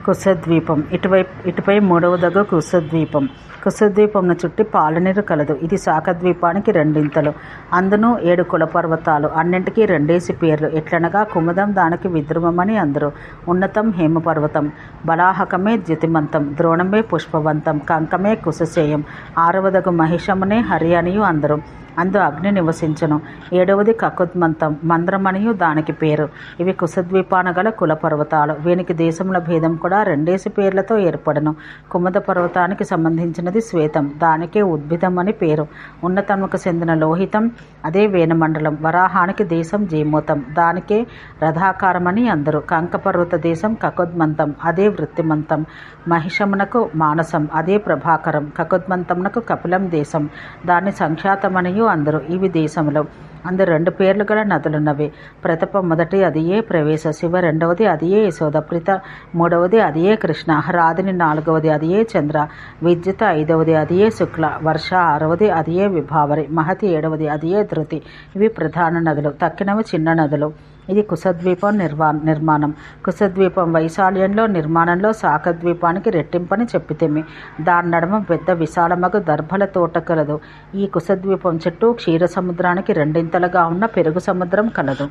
కుశద్వీపం. ఇటుపై మూడవ దగ కుశద్వీపం. కుశద్వీపంను చుట్టి పాలనీరు కలదు. ఇది శాఖద్వీపానికి రెండింతలు. అందును 7 కులపర్వతాలు. అన్నింటికీ రెండేసి పేర్లు. ఎట్లనగా కుముదం దానికి విద్రుమమని అందరు. ఉన్నతం హేమపర్వతం. బలాహకమే ద్యుతిమంతం. ద్రోణమే పుష్పవంతం. కంకమే కుశశేయం. 6వదగు మహిషమునే హరి అనియు అందరు. అందు అగ్ని నివసించను. 7వది కకుద్మంతం. మంద్రమనియు దానికి పేరు. ఇవి కుశద్వీపాన గల కులపర్వతాలు. వీనికి దేశముల భేదం కూడా రెండేసి పేర్లతో ఏర్పడను. కుముద పర్వతానికి సంబంధించినది శ్వేతం. దానికే ఉద్భిదం అని పేరు. ఉన్నతముకు చెందిన లోహితం. అదే వేణమండలం. వరాహానికి దేశం జీమూతం. దానికే రథాకారమని అందరు. కంకపర్వత దేశం కకుద్మంతం. అదే వృత్తిమంతం. మహిషమునకు మానసం. అదే ప్రభాకరం. కకుద్మంతమునకు కపిలం దేశం. దాన్ని సంఖ్యాతమనియు అందరు. ఇవి దేశములు. అందు 2 పేర్లు గల నదులున్నవి. ప్రతప మొదటి అదియే ప్రవేశ. శివ 2వది అదియే యశోద. ప్రిత 3వది అదియే కృష్ణ. రాధిని 4వది అదియే చంద్ర. విద్యుత్ 5వది అదియే శుక్ల. వర్ష 6వది అదియే విభావరి. మహతి 7వది అదియే ధృతి. ఇవి ప్రధాన నదులు. తక్కినవి చిన్న నదులు. ఇది కుశద్వీపం నిర్మాణం. కుశద్వీపం వైశాల్యంలో నిర్మాణంలో శాఖద్వీపానికి రెట్టింపని చెప్పితేమి. దాని నడుమ పెద్ద విశాలమగు దర్భల తోట కలదు. ఈ కుశద్వీపం చుట్టూ క్షీర సముద్రానికి రెండింతలుగా ఉన్న పెరుగు సముద్రం కలదు.